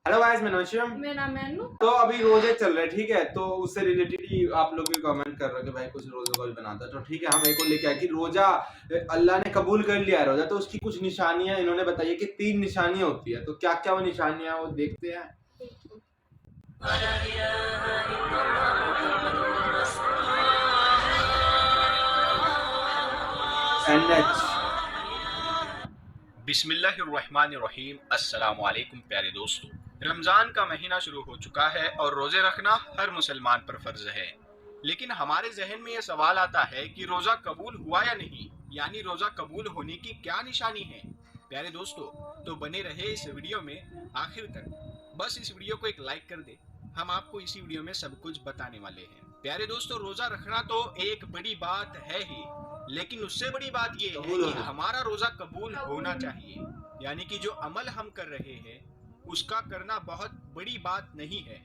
Hello guys, मैं नौशिम। मेरा नाम है अनु। तो अभी रोजे चल रहे, ठीक है, तो उससे रिलेटेड ही आप लोग भी कमेंट कर रहे हो कि भाई कुछ रोजों का भी बनाता है, तो ठीक है, हम एक और लेके आए कि रोजा अल्लाह ने कबूल कर लिया है रोजा, तो उसकी कुछ निशानियां इन्होंने बताई है कि 3 निशानियां होती है। तो क्या क्या वो निशानियां वो देखते हैं। NH बिस्मिल्लाहिर्रहमानिर्रहीम। अस्सलाम वालेकुम प्यारे दोस्तों, रमज़ान का महीना शुरू हो चुका है और रोज़े रखना हर मुसलमान पर फ़र्ज़ है। लेकिन हमारे जहन में ये सवाल आता है कि रोज़ा कबूल हुआ या नहीं, यानी रोज़ा कबूल होने की क्या निशानी है। प्यारे दोस्तों, तो बने रहे इस वीडियो में आखिर तक। बस इस वीडियो को एक लाइक कर दे, हम आपको इसी वीडियो में सब कुछ बताने वाले हैं। प्यारे दोस्तों, रोज़ा रखना तो एक बड़ी बात है ही, लेकिन उससे बड़ी बात ये है कि हमारा रोजा कबूल होना चाहिए। यानी कि जो अमल हम कर रहे हैं उसका करना बहुत बड़ी बात नहीं है,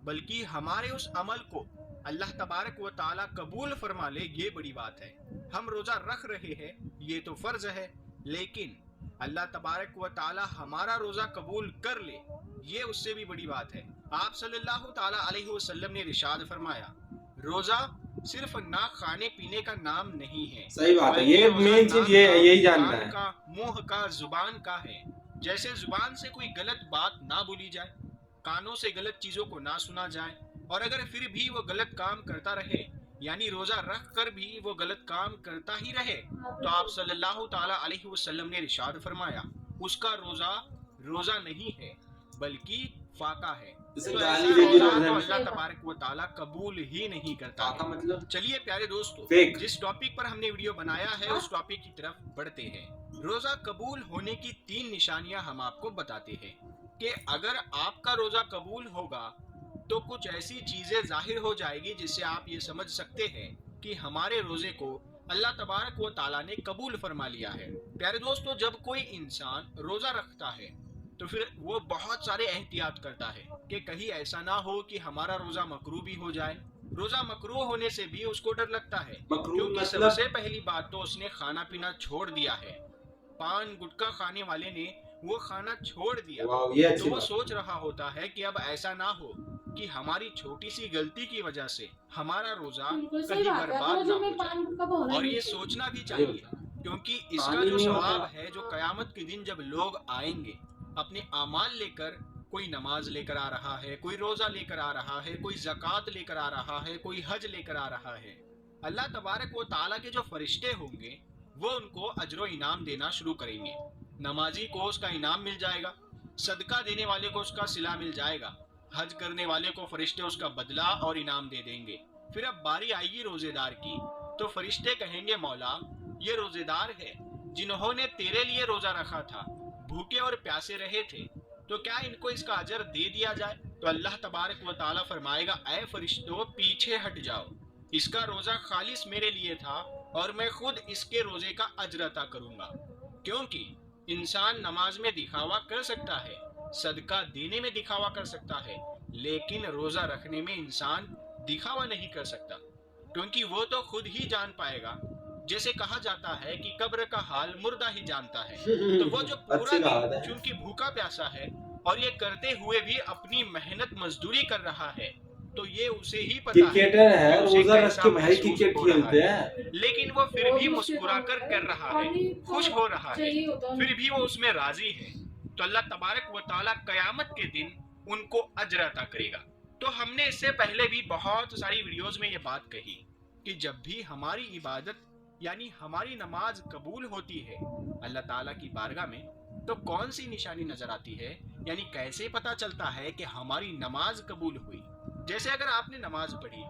बल्कि हमारे उस अमल को अल्लाह तबारक व ताला कबूल फरमा ले, ये बड़ी बात है। हम रोजा रख रहे हैं ये तो फर्ज है, लेकिन अल्लाह तबारक व ताला हमारा रोजा कबूल कर ले, ये उससे भी बड़ी बात है। आप सल्लल्लाहु ताला अलैहि वसल्लम ने इरशाद फरमाया, रोजा सिर्फ ना खाने पीने का नाम नहीं है। सही बात है, ये मेन चीज ये यही जानना है। का, मुंह का, जुबान का है। जैसे जुबान से कोई गलत बात ना बोली जाए, कानों से गलत चीजों को ना सुना जाए, और अगर फिर भी वो गलत काम करता रहे, यानी रोजा रख कर भी वो गलत काम करता ही रहे, तो आप सल्लल्लाहु ताला अलैहि वसल्लम ने इरशाद फरमाया, उसका रोजा रोजा नहीं है बल्कि फाका है। तो गाली दे दी रोजा तो अल्लाह तबारक व ताला कबूल ही नहीं करता है। मतलब चलिए प्यारे दोस्तों, जिस टॉपिक पर हमने वीडियो बनाया है उस टॉपिक की तरफ बढ़ते हैं। रोजा कबूल होने की 3 निशानियां हम आपको बताते हैं कि अगर आपका रोजा कबूल होगा तो कुछ ऐसी चीजें जाहिर हो जाएगी जिससे आप ये समझ सकते हैं कि हमारे रोजे को अल्लाह तबारक व ताला ने कबूल फरमा लिया है। प्यारे दोस्तों, जब कोई इंसान रोजा रखता है तो फिर वो बहुत सारे एहतियात करता है कि कहीं ऐसा ना हो कि हमारा रोजा मकरू भी हो जाए। रोजा मकरू होने से भी उसको डर लगता है, क्योंकि सबसे पहली बात तो उसने खाना पीना छोड़ दिया है। पान गुटखा खाने वाले ने वो खाना छोड़ दिया, तो वो सोच रहा होता है कि अब ऐसा ना हो कि हमारी छोटी सी गलती की वजह से हमारा रोजा कहीं बर्बाद ना हो जाए। और ये सोचना भी चाहिए, क्योंकि इसका जो सवाब है, जो कयामत के दिन जब लोग आएंगे अपने आमाल लेकर, कोई नमाज लेकर आ रहा है, कोई रोजा लेकर आ रहा है, कोई ज़कात लेकर आ रहा है, कोई हज लेकर आ रहा है, अल्लाह तबारक व ताला के जो फरिश्ते होंगे वो उनको अजरो इनाम देना शुरू करेंगे। नमाजी को उसका इनाम मिल जाएगा, सदका देने वाले को उसका सिला मिल जाएगा, हज करने वाले को फरिश्ते उसका बदला और इनाम दे देंगे। फिर अब बारी आएगी रोजेदार की, तो फरिश्ते कहेंगे, मौला ये रोजेदार है जिन्होंने तेरे लिए रोजा रखा था, भूखे और प्यासे रहे थे, तो क्या इनको इसका अजर दे दिया जाए। तो अल्लाह तबारक व ताला फरमाएगा, ऐ फरिश्तों पीछे हट जाओ, इसका रोजा खालिस मेरे लिए था और मैं खुद इसके रोजे का अजर अता करूंगा। क्योंकि इंसान नमाज में दिखावा कर सकता है, सदका देने में दिखावा कर सकता है, लेकिन रोजा रखने में इंसान दिखावा नहीं कर सकता, क्योंकि वो तो खुद ही जान पाएगा। जैसे कहा जाता है कि कब्र का हाल मुर्दा ही जानता है। तो वो जो पूरा दिन चूंकि भूखा प्यासा है और ये करते हुए भी अपनी मेहनत मजदूरी कर रहा है, तो ये उसे ही पता है रोजा रख के भाई क्रिकेट खेलते हैं, लेकिन वो फिर भी मुस्कुराकर कर रहा है, खुश हो रहा है, फिर भी वो उसमें राजी है। तो अल्लाह तबारक व ताला कयामत के दिन उनको अजर अता करेगा। तो हमने इससे पहले भी बहुत सारी वीडियोस में ये बात कही कि जब भी हमारी इबादत यानी हमारी नमाज कबूल होती है अल्लाह ताला की बारगाह में, तो कौन सी निशानी नजर आती है, यानी कैसे पता चलता है कि हमारी नमाज कबूल हुई। जैसे अगर आपने नमाज पढ़ी,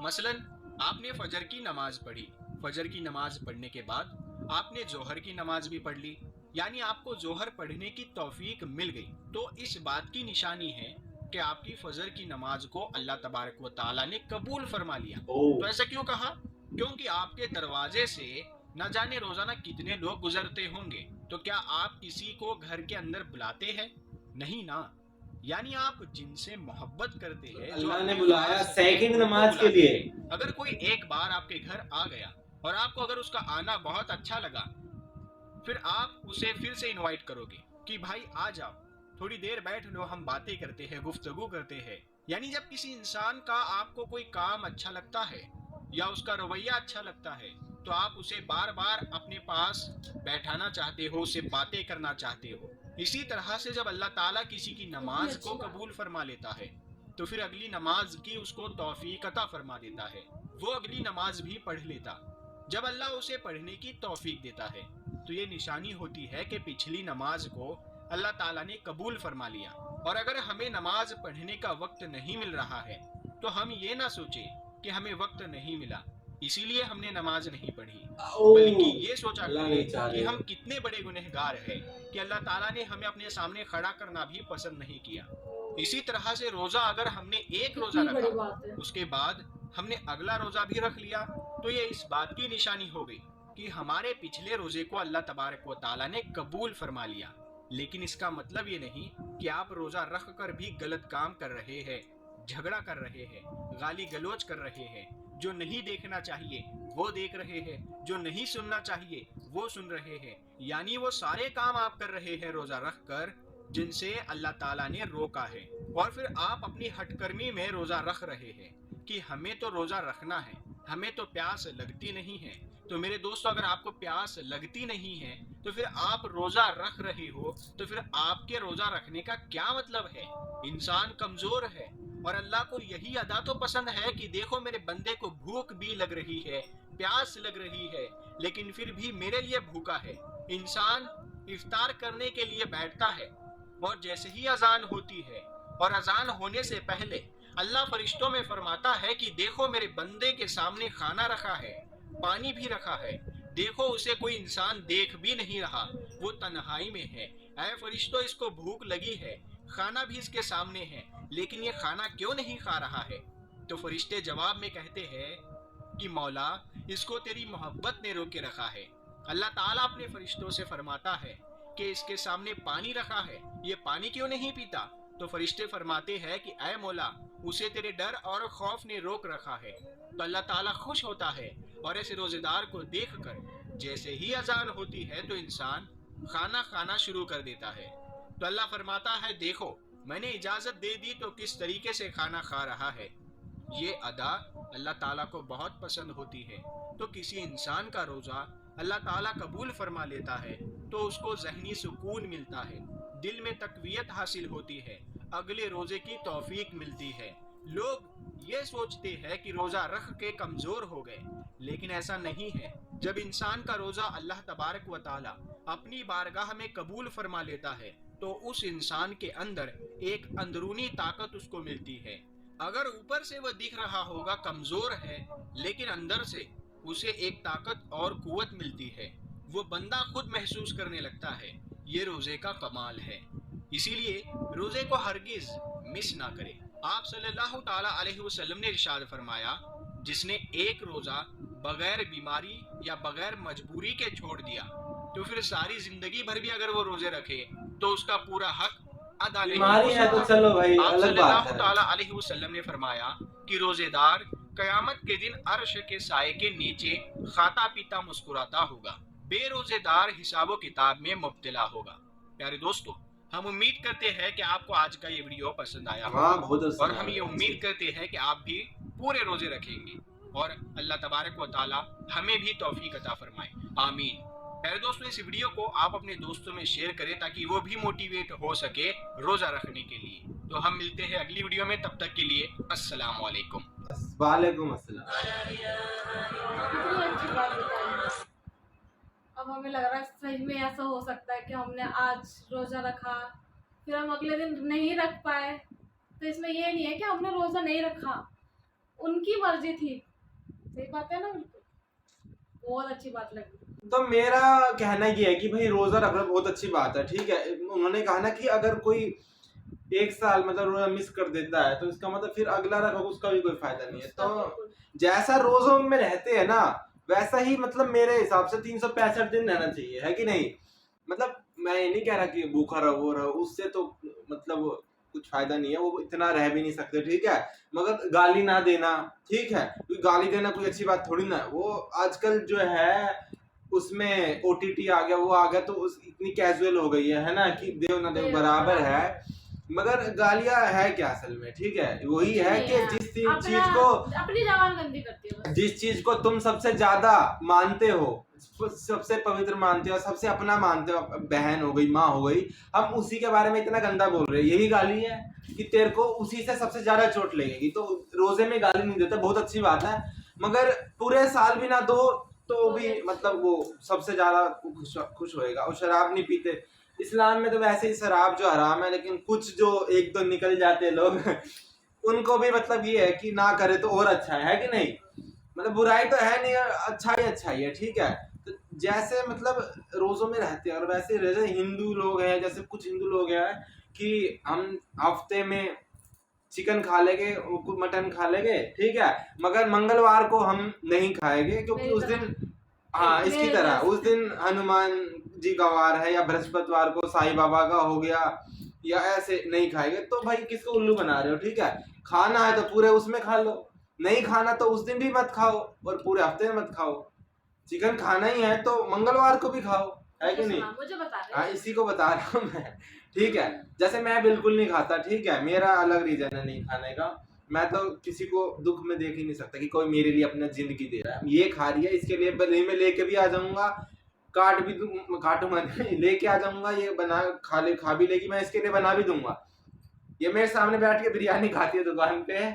मसलन आपने फजर की नमाज पढ़ी, फजर की नमाज पढ़ने के बाद आपने जोहर की नमाज भी पढ़ ली, यानी आपको जोहर पढ़ने की तौफीक मिल गई, तो इस बात की निशानी है कि आपकी फजर की नमाज को अल्लाह तबारक व ताला ने कबूल फरमा लिया। तो ऐसा क्यों कहा? क्योंकि आपके दरवाजे से न जाने रोजाना कितने लोग गुजरते होंगे, तो क्या आप किसी को घर के अंदर बुलाते हैं? नहीं ना। यानी आप जिनसे मोहब्बत करते हैं, अल्लाह ने बुलाया सेकंड नमाज के लिए। अगर कोई एक बार आपके घर आ गया और आपको अगर उसका आना बहुत अच्छा लगा, फिर आप उसे फिर से इनवाइट करोगे कि भाई आ जाओ, थोड़ी देर बैठ लो, हम बातें करते हैं, गुफ्तगू करते हैं। यानी जब किसी इंसान का आपको कोई काम अच्छा लगता है या उसका रवैया अच्छा लगता है तो आप उसे बार बार अपने पास बैठाना चाहते हो, उससे बातें करना चाहते हो। इसी तरह से जब अल्लाह ताला किसी की नमाज को कबूल फरमा लेता है तो फिर अगली नमाज की उसको तौफीक अता फरमा देता है, वो अगली नमाज भी पढ़ लेता। जब अल्लाह उसे पढ़ने की तौफीक देता है तो ये निशानी होती है कि पिछली नमाज को अल्लाह ताला ने कबूल फरमा लिया। और अगर हमें नमाज पढ़ने का वक्त नहीं मिल रहा है तो हम ये ना सोचे कि हमें वक्त नहीं मिला इसीलिए हमने नमाज नहीं पढ़ी, बल्कि ये सोचा करें कि हम कितने बड़े गुनहगार हैं कि अल्लाह ताला ने हमें अपने सामने खड़ा करना भी पसंद नहीं किया। इसी तरह से रोजा अगर हमने एक रोजा रखा उसके बाद हमने अगला रोजा भी रख लिया तो ये इस बात की निशानी हो गई कि हमारे पिछले रोजे को अल्लाह तबारक व तआला ने कबूल फरमा लिया। लेकिन इसका मतलब ये नहीं कि आप रोजा रख कर भी गलत काम कर रहे हैं, झगड़ा कर रहे हैं, गाली गलौज कर रहे हैं, जो नहीं देखना चाहिए वो देख रहे हैं, जो नहीं सुनना चाहिए वो सुन रहे हैं। यानी वो सारे काम आप कर रहे हैं रोजा रख कर जिनसे अल्लाह ताला ने रोका है। और फिर आप अपनी हटकर्मी में रोजा रख रहे हैं कि हमें तो रोजा रखना है, हमें तो प्यास लगती नहीं है। तो मेरे दोस्तों, अगर आपको प्यास लगती नहीं है तो फिर आप रोजा रख रहे हो तो फिर आपके रोजा रखने का क्या मतलब है? इंसान कमजोर है और अल्लाह को यही अदा तो पसंद है कि देखो मेरे बंदे को भूख भी लग रही है, प्यास लग रही है, लेकिन फिर भी मेरे लिए भूखा है। इंसान इफ्तार करने के लिए बैठता है और जैसे ही अजान होती है और अजान होने से पहले अल्लाह फरिश्तों में फरमाता है कि देखो मेरे बंदे के सामने खाना रखा है, पानी भी रखा है, देखो उसे कोई इंसान देख भी नहीं रहा, वो तन्हाई में है। ऐ फरिश्तों, इसको भूख लगी है, खाना भी इसके सामने है, लेकिन ये खाना क्यों नहीं खा रहा है? तो फरिश्ते जवाब में कहते हैं कि मौला, इसको तेरी मोहब्बत ने रोक के रखा है। अल्लाह ताला अपने फरिश्तों से फरमाता है कि इसके सामने पानी रखा है, ये पानी क्यों नहीं पीता? तो फरिश्ते फरमाते हैं कि ऐ मौला, उसे तेरे डर और खौफ ने रोक रखा है। तो अल्लाह ताला खुश होता है और ऐसे रोजेदार को देखकर जैसे ही अजान होती है तो इंसान खाना खाना शुरू कर देता है। तो अल्लाह फरमाता है देखो मैंने इजाजत दे दी तो किस तरीके से खाना खा रहा है। ये अदा अल्लाह ताला को बहुत पसंद होती है। तो किसी इंसान का रोजा अल्लाह ताला कबूल फरमा लेता है तो उसको ज़हनी सुकून मिलता है, दिल में तकवीयत हासिल होती है, अगले रोजे की तौफीक मिलती है। लोग ये सोचते हैं कि रोजा रख के कमजोर हो गए, लेकिन ऐसा नहीं है। जब इंसान का रोजा अल्लाह तबारक व तआला अपनी बारगाह में कबूल फरमा लेता है तो उस इंसान के अंदर एक अंदरूनी ताकत उसको मिलती है। अगर ऊपर से वह दिख रहा होगा कमजोर है, लेकिन अंदर से उसे एक ताकत और कुव्वत मिलती है, वो बंदा खुद महसूस करने लगता है। ये रोजे का कमाल है। इसीलिए रोजे को हरगिज मिस ना करें। आप सल्लल्लाहु ताला अलैहि वसल्लम ने इरशाद फरमाया, जिसने एक रोजा बगैर बीमारी या बगैर मजबूरी के छोड़ दिया तो फिर सारी जिंदगी भर भी अगर वो रोजे रखे तो उसका पूरा हक अदा नहीं हो सकता। तो चलो भाई, आप अलग बात सल्लल्लाहु है। ताला अलैहि वसल्लम ने फरमाया कि रोजेदार कयामत के दिन अर्श के साए के नीचे खाता पीता मुस्कुराता होगा, बेरोजेदार हिसाबो किताब में मुब्तला होगा। प्यारे दोस्तों, हम उम्मीद करते हैं कि आपको आज का ये वीडियो पसंद आया हाँ, बहुत होगा अच्छा और हम ये उम्मीद करते हैं कि आप भी पूरे रोजे रखेंगे और अल्लाह तबारक व तआला हमें भी तौफीक अता फरमाए, आमीन। प्यारे दोस्तों, इस वीडियो को आप अपने दोस्तों में शेयर करें ताकि वो भी मोटिवेट हो सके रोजा रखने के लिए। तो हम मिलते हैं अगली वीडियो में, तब तक के लिए अस्सलाम वालेकुम। वालेकुम अस्सलाम। कितनी अच्छी बात बताई। अब हमें लग रहा है सही में ऐसा हो सकता है कि हमने आज रोजा रखा फिर हम अगले दिन नहीं रख पाए, तो इसमें ये नहीं है कि हमने रोजा नहीं रखा, उनकी मर्जी थी। सही बात है ना, बिल्कुल बहुत अच्छी बात लगी। तो मेरा कहना ये है कि भाई रोजा रखना बहुत अच्छी बात है, ठीक है। उन्होंने कहा ना कि अगर कोई एक साल मतलब रोजा मिस कर देता है तो इसका मतलब फिर अगला रखो उसका भी कोई फायदा नहीं है। तो जैसा रोजों में रहते हैं ना वैसा ही मतलब मेरे हिसाब से 365 दिन रहना चाहिए, है कि नहीं? मतलब मैं ये नहीं कह रहा कि भूखा रहो उससे तो मतलब कुछ फायदा नहीं है, वो इतना रह भी नहीं सकते, ठीक है। मगर गाली ना देना, ठीक है, क्योंकि गाली देना कोई अच्छी बात थोड़ी ना है। वो आजकल जो है उसमें OTT आ गया, वो आ गया, तो इतनी कैजुअल हो गई है ना कि देव ना देव बराबर है। मगर गालियां है क्या असल में, ठीक है, वही है कि जिस चीज को अपनी जबान गंदी करती हो, जिस चीज को तुम सबसे ज्यादा मानते हो, सबसे पवित्र मानते हो, सबसे अपना मानते हो, बहन हो गई, माँ हो गई, हम उसी के बारे में इतना गंदा बोल रहे हैं। यही गाली है कि तेरे को उसी से सबसे ज्यादा चोट लगेगी। तो रोजे में गाली नहीं देते, बहुत अच्छी बात है, मगर पूरे साल भी ना दो तो भी मतलब वो सबसे ज्यादा खुश होएगा। और शराब नहीं पीते, इस्लाम में तो वैसे ही शराब जो हराम है, लेकिन कुछ जो एक दो निकल जाते हैं लोग उनको भी मतलब ये है कि ना करे तो और अच्छा है कि नहीं, मतलब बुराई तो है नहीं, अच्छा ही है, ठीक है। तो जैसे मतलब रोजों में रहते हैं, और वैसे जैसे हिंदू लोग हैं, जैसे कुछ हिंदू लोग हैं कि हम हफ्ते में चिकन खा लेंगे, मटन खा लेंगे, ठीक है, मगर मंगलवार को हम नहीं खाएंगे क्योंकि उस दिन, हाँ इसकी तरह उस दिन हनुमान जी का वार है, या बृहस्पतिवार को साईं बाबा का हो गया, या ऐसे नहीं खाएंगे। तो भाई किसको उल्लू बना रहे हो, ठीक है, खाना है तो पूरे उसमें खा लो, नहीं खाना तो उस दिन भी मत खाओ, और पूरे हफ्ते में मत खाओ। चिकन खाना ही है तो मंगलवार को भी खाओ, है कि नहीं? मुझे बता दे। हाँ इसी को बता रहा हूँ मैं, ठीक है। जैसे मैं बिल्कुल नहीं खाता, ठीक है, मेरा अलग रीजन है नहीं खाने का, मैं तो किसी को दुख में देख ही नहीं सकता कि कोई मेरे लिए अपना जिंदगी दे रहा है, ये खा रही है, इसके लिए भले मैं लेके भी आ जाऊंगा, काटूंगा लेके आ जाऊंगा, ये बना खा भी लेगी, मैं इसके लिए बना भी दूंगा। ये मेरे सामने बैठ के बिरयानी खाती है दुकान पे,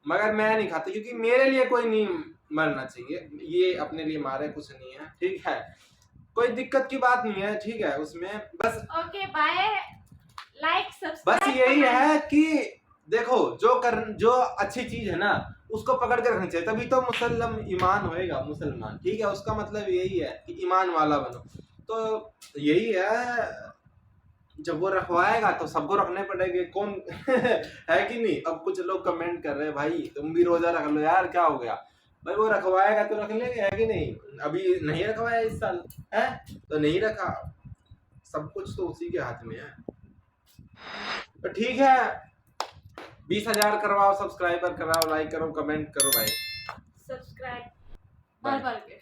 मगर मैं नहीं खाता क्योंकि मेरे लिए कोई नहीं मरना चाहिए, ये अपने लिए मारे कुछ नहीं है, ठीक है, कोई दिक्कत की बात नहीं है, ठीक है उसमें। बस ओके बाय, लाइक सब्सक्राइब, बस यही है कि देखो जो अच्छी चीज है ना उसको पकड़ के रखना चाहिए, तभी तो मुसलम ईमान होएगा, मुसलमान, ठीक है, उसका मतलब यही है कि ईमान वाला बनो। तो यही है, जब वो रखवाएगा तो सबको रखने पड़ेंगे, कौन है कि नहीं। अब कुछ लोग कमेंट कर रहे हैं भाई तुम भी रोजा रख लो यार, क्या हो गया भाई, वो रखवाएगा तो रख लेंगे, है कि नहीं। अभी नहीं रखवाया इस साल है तो नहीं रखा, सब कुछ तो उसी के हाथ में है। तो ठीक है, 20,000 करवाओ, सब्सक्राइबर कराओ, लाइक करो, कमेंट करो भाई, सब्सक्राइब भर भर के।